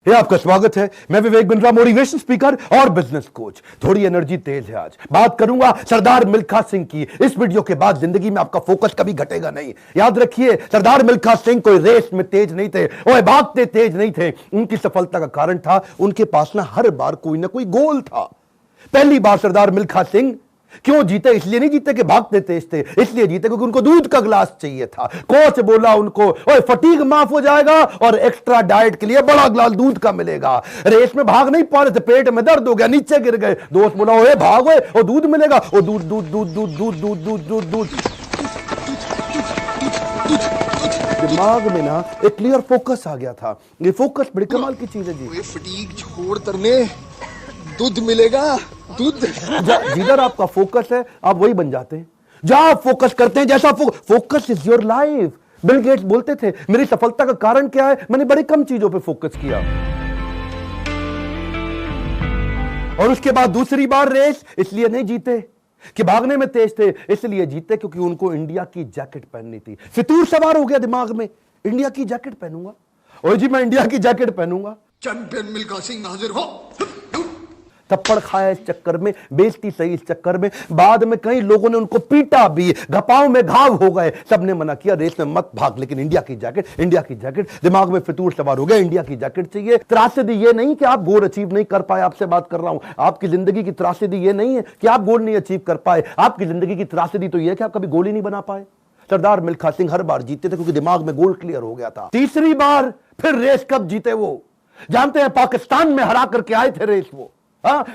ये आपका स्वागत है। मैं विवेक बिंद्रा, मोटिवेशन स्पीकर और बिजनेस कोच। थोड़ी एनर्जी तेज है। आज बात करूंगा सरदार मिल्खा सिंह की। इस वीडियो के बाद जिंदगी में आपका फोकस कभी घटेगा नहीं। याद रखिए, सरदार मिल्खा सिंह कोई रेस में तेज नहीं थे, वो भागते तेज नहीं थे। उनकी सफलता का कारण था उनके पास ना हर बार कोई ना कोई गोल था। पहली बार सरदार मिल्खा सिंह क्यों जीते? इसलिए नहीं जीते कि भागते तेज थे, इसलिए जीते क्योंकि उनको दूध का गिलास चाहिए था। कोच बोला उनको, ओए फटीग माफ हो जाएगा और एक्स्ट्रा डाइट के लिए बड़ा गिलास दूध का मिलेगा। रेस में भाग नहीं पा रहे थे, पेट में दर्द हो गया, नीचे गिर गए। दोस्त बोला, ओए भागो और दूध मिलेगा। और दूध दूध दूध दूध दूध दूध दूध दूध दूध दिमाग में ना एक क्लियर फोकस आ गया था। ये फोकस बड़ी कमाल की चीज है जी। फटीग छोड़ करने दूध मिलेगा, दूध। जिधर आपका फोकस है आप वही बन जाते हैं। जहां आप फोकस करते हैं, जैसा focus is your life. Bill Gates बोलते थे, मेरी सफलता का कारण क्या है? मैंने बड़ी कम चीजों पे फोकस किया। और उसके बाद दूसरी बार रेस इसलिए नहीं जीते कि भागने में तेज थे, इसलिए जीते क्योंकि उनको इंडिया की जैकेट पहननी थी। फितूर सवार हो गया दिमाग में, इंडिया की जैकेट पहनूंगा। और जी मैं इंडिया की जैकेट पहनूंगा। चैंपियन मिल्खा सिंह हाजिर हो। थप्पड़ खाया इस चक्कर में, बेइज्जती सही इस चक्कर में। बाद में कई लोगों ने उनको पीटा भी, घपाव में घाव हो गए। सबने मना किया, रेस में मत भाग, लेकिन इंडिया की जैकेट, इंडिया की जैकेट। दिमाग में फितूर सवार हो गया, इंडिया की जैकेट चाहिए। त्रासदी ये नहीं कि आप गोल अचीव नहीं कर पाए, आपसे बात कर रहा हूं। आपकी जिंदगी की त्रासदी ये नहीं है कि आप गोल नहीं अचीव कर पाए। आपकी जिंदगी की त्रासदी तो ये है कि आप कभी गोल ही नहीं बना पाए। सरदार मिल्खा सिंह हर बार जीते थे क्योंकि दिमाग में गोल क्लियर हो गया था। तीसरी बार फिर रेस कब जीते वो जानते हैं? पाकिस्तान में हरा करके आए थे रेस वो।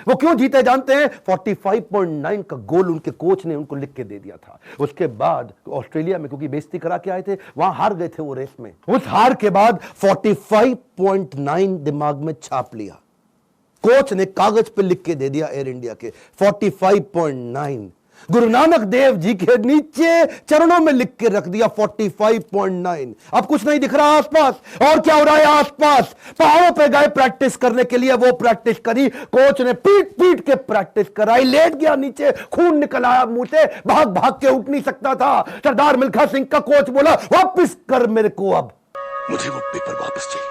वो क्यों जीते जानते हैं? 45.9 का गोल उनके कोच ने उनको लिख के दे दिया था। उसके बाद ऑस्ट्रेलिया में क्योंकि बेइज्जती करा के आए थे, वहां हार गए थे वो रेस में। उस हार के बाद 45.9 दिमाग में छाप लिया। कोच ने कागज पे लिख के दे दिया एयर इंडिया के 45.9। गुरु नानक देव जी के नीचे चरणों में लिख के रख दिया 45.9। अब कुछ नहीं दिख रहा आसपास। और क्या हो रहा है आसपास? पहाड़ों पे गए प्रैक्टिस करने के लिए, वो प्रैक्टिस करी। कोच ने पीट पीट के प्रैक्टिस कराई। लेट गया नीचे, खून निकल आया मुंह से, भाग भाग के उठ नहीं सकता था। सरदार मिल्खा सिंह का कोच बोला, वापस कर मेरे को, अब मुझे वो पेपर वापस चाहिए।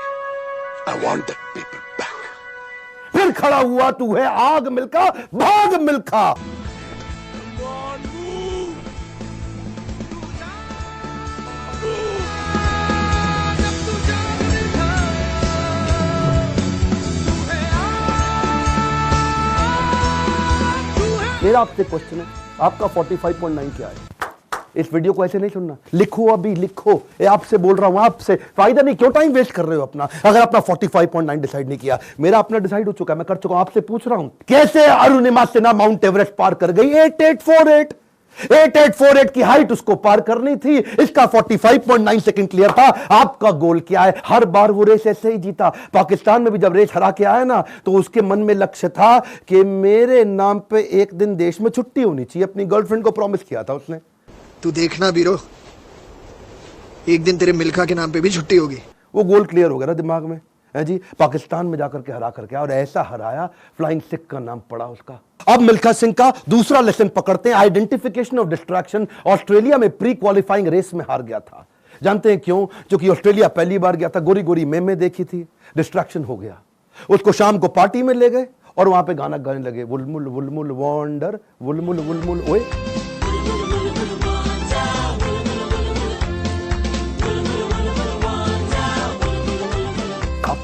I want that paper back। फिर खड़ा हुआ, तू है आग मिल्खा, भाग मिल्खा। मेरा आपसे क्वेश्चन है, आपका 45.9 क्या है? इस वीडियो को ऐसे नहीं सुनना, लिखो, अभी लिखो। ये आपसे बोल रहा हूं, आपसे। फायदा नहीं, क्यों टाइम वेस्ट कर रहे हो अपना? अगर अपना 45.9 डिसाइड नहीं किया, मेरा अपना डिसाइड हो चुका है, मैं कर चुका हूं। आपसे पूछ रहा हूं, कैसे अरुणिमा सिन्हा माउंट एवरेस्ट पार कर गई? 8848 की हाइट उसको पार करनी थी। इसका 45.9 सेकंड क्लियर था। आपका गोल क्या है? हर बार वो रेस ऐसे ही जीता। पाकिस्तान में भी जब रेस हरा के आया ना, तो उसके मन में लक्ष्य था कि मेरे नाम पे एक दिन देश में छुट्टी होनी चाहिए। अपनी गर्लफ्रेंड को प्रॉमिस किया था उसने। तू देखना बीरो, एक दिन तेरे मिल्खा के नाम पे भी छुट्टी होगी। वो गोल क्लियर हो गया ना दिमाग में, है जी। पाकिस्तान में जाकर के हरा करके, और ऐसा हराया, फ्लाइंग सिख का नाम पड़ा उसका। अब मिल्खा सिंह का दूसरा लेसन पकड़ते हैं, आइडेंटिफिकेशन ऑफ डिस्ट्रैक्शन। ऑस्ट्रेलिया में प्री क्वालिफाइंग रेस में हार गया था। जानते हैं क्यों? क्योंकि ऑस्ट्रेलिया पहली बार गया था, गोरी गोरी मेमे देखी थी, डिस्ट्रैक्शन हो गया। उसको शाम को पार्टी में ले गए और वहां पे गाना गाने लगे, वुलमुल वुलमुल वॉन्डर, वुलमुल वुलमुल ओए।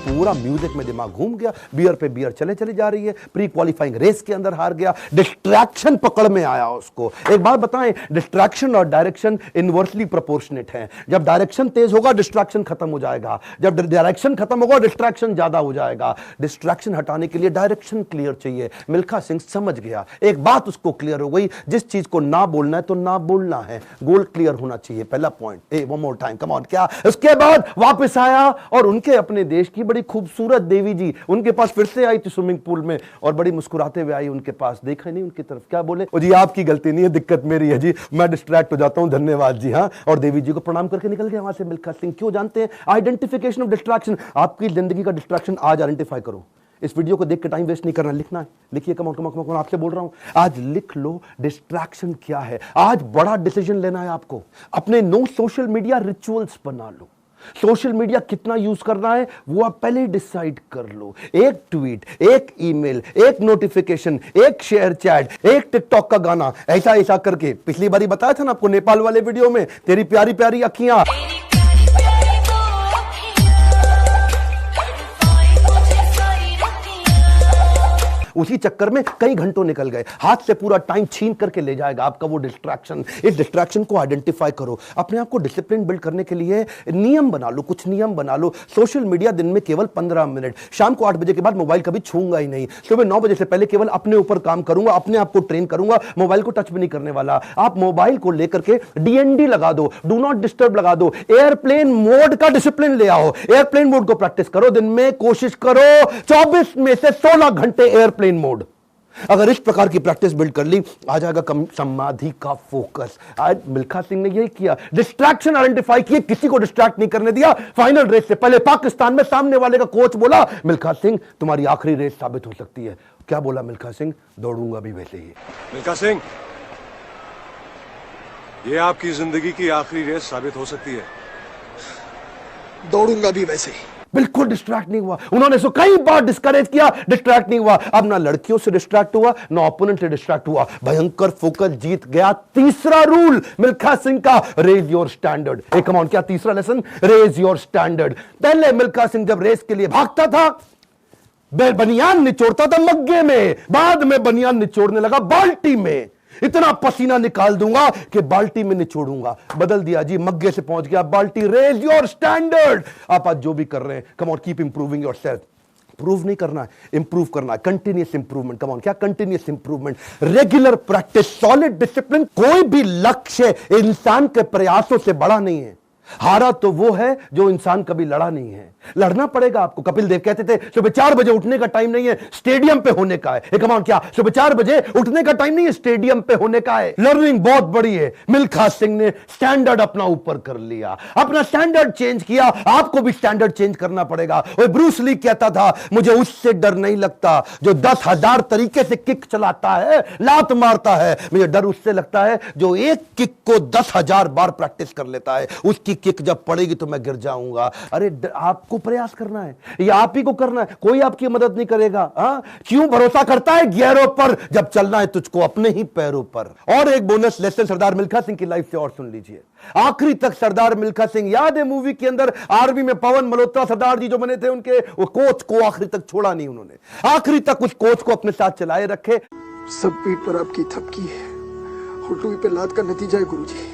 पूरा म्यूजिक में दिमाग घूम गया, बियर पे बियर चले चली जा रही है। प्री क्वालिफाइंग रेस के अंदर हार गया, डिस्ट्रैक्शन पकड़ में आया उसको। एक बात बताएं, डिस्ट्रैक्शन और डायरेक्शन इनवर्सली प्रोपोर्शनेट है। जब डायरेक्शन तेज होगा, डिस्ट्रैक्शन खत्म हो जाएगा। जब डायरेक्शन खत्म होगा, डिस्ट्रैक्शन ज्यादा हो जाएगा। डिस्ट्रैक्शन हटाने के लिए डायरेक्शन क्लियर चाहिए। मिल्खा सिंह समझ गया, एक बात उसको क्लियर हो गई, जिस चीज को ना बोलना है तो ना बोलना है। गोल क्लियर होना चाहिए, पहला point. One more time, come on. क्या? उसके बाद वापस आया और उनके अपने देश की बड़ी खूबसूरत देवी जी उनके पास फिर से आई थी स्विमिंग पूल में, और बड़ी मुस्कुराते हुए आई उनके पास। देखा नहीं उनकी तरफ, क्या बोले? जी आपकी गलती नहीं है, दिक्कत मेरी है जी, मैं डिस्ट्रैक्ट हो जाता हूं, धन्यवाद जी। हाँ, और देवी जी को प्रणाम करके निकल गया वहां से मिल्खा सिंह। क्यों जानते हैं? Identification of distraction. आपकी जिंदगी का डिस्ट्रैक्शन आज आइडेंटिफाई करो। इस वीडियो को देख के टाइम वेस्ट नहीं करना, लिखना है। लिखिए, कम ऑन आपसे बोल रहा हूं, आज लिख लो डिस्ट्रैक्शन क्या है। आज बड़ा डिसीजन लेना है आपको। अपने नो सोशल मीडिया रिचुअल्स बना लो। सोशल मीडिया कितना यूज करना है वो आप पहले ही डिसाइड कर लो। एक ट्वीट, एक ईमेल, एक नोटिफिकेशन, एक शेयर चैट, एक टिकटॉक का गाना, ऐसा ऐसा करके। पिछली बारी बताया था ना आपको नेपाल वाले वीडियो में, तेरी प्यारी प्यारी अखियां, उसी चक्कर में कई घंटों निकल गए, हाथ से पूरा टाइम छीन करके ले जाएगा आपका वो डिस्ट्रैक्शन। इस डिस्ट्रैक्शन को आइडेंटिफाई करो, अपने आप को डिसिप्लिन बिल्ड करने के लिए नियम बना लो, कुछ नियम बना लो। सोशल मीडिया दिन में केवल 15 मिनट, शाम को 8 बजे के बाद मोबाइल कभी छूंगा ही नहीं, सुबह 9 बजे से पहले केवल अपने ऊपर काम करूंगा, अपने आप को ट्रेन करूंगा, मोबाइल को टच भी नहीं करने वाला। आप मोबाइल को लेकर के डीएनडी लगा दो, डू नॉट डिस्टर्ब लगा दो, एयरप्लेन मोड का डिसिप्लिन ले आओ, एयरप्लेन मोड को प्रैक्टिस करो। दिन में कोशिश करो 24 में से 16 घंटे एयरप्लेन मोड। अगर इस प्रकार की प्रैक्टिस बिल्ड कर ली, आ जाएगा समाधि का फोकस। आज मिल्खा सिंह ने यही किया, डिस्ट्रैक्शन आइडेंटिफाई किए, किसी को डिस्ट्रैक्ट नहीं करने दिया। फाइनल रेस से पहले पाकिस्तान में सामने वाले का कोच बोला, मिल्खा सिंह तुम्हारी आखिरी रेस साबित हो सकती है। क्या बोला मिल्खा सिंह? दौड़ूंगा भी वैसे ही। मिल्खा सिंह, ये आपकी जिंदगी की आखिरी रेस साबित हो सकती है। दौड़ूंगा भी वैसे ही। बिल्कुल डिस्ट्रैक्ट नहीं हुआ। उन्होंने इसको कई बार डिस्करेज किया, डिस्ट्रैक्ट नहीं हुआ। अब ना लड़कियों से डिस्ट्रैक्ट हुआ, ना ओपोनेंट से डिस्ट्रैक्ट हुआ, भयंकर फोकस, जीत गया। तीसरा रूल मिल्खा सिंह का, रेज योर स्टैंडर्ड। एक कमाउंट, क्या तीसरा लेसन? Raise your standard. पहले मिल्खा सिंह जब रेस के लिए भागता था, बनियान निचोड़ता था मग्गे में, बाद में बनियान निचोड़ने लगा बाल्टी में। इतना पसीना निकाल दूंगा कि बाल्टी में निचोड़ूंगा। बदल दिया जी, मग्गे से पहुंच गया बाल्टी। Raise your standard. आप आज जो भी कर रहे हैं, come on, keep improving yourself. Prove नहीं करना है, इंप्रूव करना है, कंटिन्यूअस इंप्रूवमेंट। कम ऑन, क्या continuous improvement? Regular practice, solid discipline. कोई भी लक्ष्य इंसान के प्रयासों से बड़ा नहीं है। हारा तो वो है जो इंसान कभी लड़ा नहीं है। लड़ना पड़ेगा आपको। कपिल देव कहते थे सुबह 4 बजे उठने का टाइम नहीं है, स्टेडियम पे होने का है। कमाल, क्या सुबह 4 बजे उठने का टाइम नहीं है, स्टेडियम पे होने का है। लर्निंग बहुत बड़ी है। मिल्खा सिंह ने स्टैंडर्ड अपना ऊपर कर लिया, अपना स्टैंडर्ड चेंज किया। आपको भी स्टैंडर्ड चेंज करना पड़ेगा। और ब्रूस ली कहता था, मुझे उससे डर नहीं लगता जो 10,000 तरीके से किक चलाता है, लात मारता है। मुझे डर उससे लगता है जो एक किक को 10,000 बार प्रैक्टिस कर लेता है। उसकी किक जब पड़ेगी तो मैं गिर जाऊंगा। अरे आपको प्रयास करना है, ये आप ही को करना है, कोई आपकी मदद नहीं करेगा। क्यों भरोसा करता है गियरों पर, जब चलना है तुझको अपने ही पैरों पर। और एक बोनस लेसन सरदार मिल्खा सिंह की लाइफ से और सुन लीजिए। आखिरी तक सरदार मिल्खा सिंह, याद है मूवी के अंदर आर्मी में पवन मल्होत्रा सरदार जी जो बने थे, उनके वो कोच को आखिरी तक छोड़ा नहीं उन्होंने। आखिरी तक उस कोच को अपने साथ चलाए रखे। सब पीठ पर आपकी थपकी है और टूई पे लात का नतीजा है गुरुजी।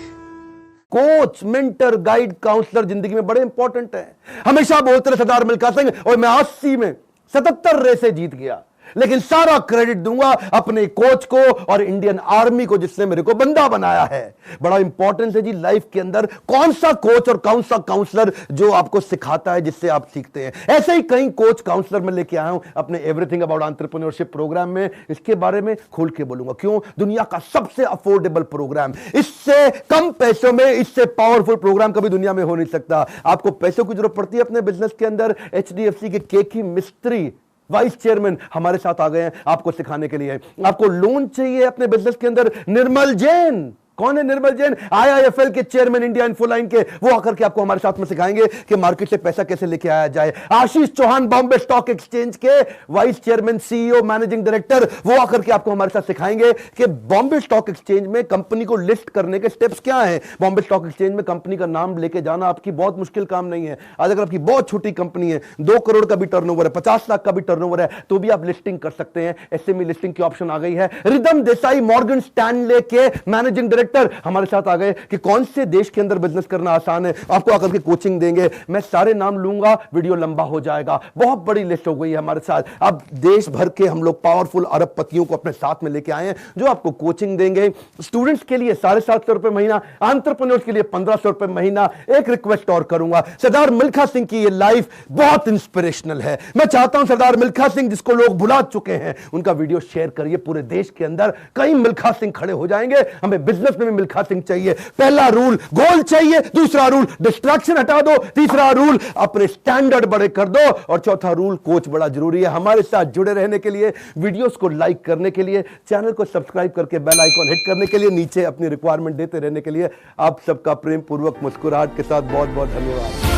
कोच, मेंटर, गाइड, काउंसलर जिंदगी में बड़े इंपॉर्टेंट है। हमेशा बोलते रहे सरदार मिल्खा सिंह, और मैं 80 में 77 रेसें जीत गया, लेकिन सारा क्रेडिट दूंगा अपने कोच को और इंडियन आर्मी को जिसने मेरे को बंदा बनाया है। बड़ा इंपॉर्टेंट है जी लाइफ के अंदर कौन सा कोच और कौन सा काउंसलर जो आपको सिखाता है, जिससे आप सीखते हैं। ऐसे ही कई कोच काउंसलर में लेके आया हूं अपने एवरीथिंग अबाउट एंटरप्रेन्योरशिप प्रोग्राम में। इसके बारे में खोल के बोलूंगा। क्यों? दुनिया का सबसे अफोर्डेबल प्रोग्राम, इससे कम पैसों में इससे पावरफुल प्रोग्राम कभी दुनिया में हो नहीं सकता। आपको पैसों की जरूरत पड़ती है अपने बिजनेस के अंदर, HDFC के केकी मिस्त्री वाइस चेयरमैन हमारे साथ आ गए हैं आपको सिखाने के लिए। आपको लोन चाहिए अपने बिजनेस के अंदर, निर्मल जैन। कौन है निर्मल जैन? IIFL के चेयरमैन, इंडिया इन्फोलाइन के। वो आकर के आपको हमारे साथ में सिखाएंगे कि मार्केट से पैसा कैसे लेके आया जाए। आशीष चौहान, बॉम्बे स्टॉक एक्सचेंज के vice chairman, CEO, managing director, वो आकर के आपको हमारे साथ सिखाएंगे कि बॉम्बे स्टॉक एक्सचेंज में कंपनी को लिस्ट करने के स्टेप्स क्या हैं। बॉम्बे स्टॉक एक्सचेंज में कंपनी का नाम लेके जाना आपकी बहुत मुश्किल काम नहीं है। आज अगर आपकी बहुत छोटी कंपनी है, 2 करोड़ का भी टर्नओवर है, 50 लाख का भी टर्नओवर है, तो भी आप लिस्टिंग कर सकते हैं। SME लिस्टिंग की ऑप्शन आ गई है। रिदम देसाई, मॉर्गन स्टैनले के मैनेजिंग डायरेक्टर हमारे साथ आ गए कि कौन से देश के अंदर बिजनेस करना आसान है। आपको आकर के कोचिंग देंगे। मैं सारे नाम लूंगा, वीडियो लंबा हो जाएगा। बहुत बड़ी लिस्ट हो गई है हमारे साथ। अब देश भर के हम लोग पावरफुल अरबपतियों को अपने साथ में लेके आए हैं जो आपको कोचिंग देंगे। स्टूडेंट्स के लिए 750 रुपए महीना, एंटरप्रेन्योर्स के लिए 1500 रुपए महीना। एक रिक्वेस्ट और करूंगा, सरदार मिल्खा सिंह की ये लाइफ बहुत इंस्पिरेशनल है। मैं चाहता हूं सरदार मिल्खा सिंह जिसको लोग भुला चुके हैं, उनका वीडियो शेयर करिए पूरे देश के अंदर। कई मिल्खा सिंह खड़े हो जाएंगे। हमें बिजनेस में भी मिल्खा सिंह चाहिए। पहला रूल गोल चाहिए, दूसरा रूल डिस्ट्रैक्शन हटा दो, तीसरा रूल अपने स्टैंडर्ड बड़े कर दो, और चौथा रूल कोच बड़ा जरूरी है। हमारे साथ जुड़े रहने के लिए, वीडियोस को लाइक करने के लिए, चैनल को सब्सक्राइब करके बेल आइकॉन हिट करने के लिए, नीचे अपनी रिक्वायरमेंट देते रहने के लिए आप सबका प्रेम पूर्वक मुस्कुराहट के साथ बहुत बहुत धन्यवाद।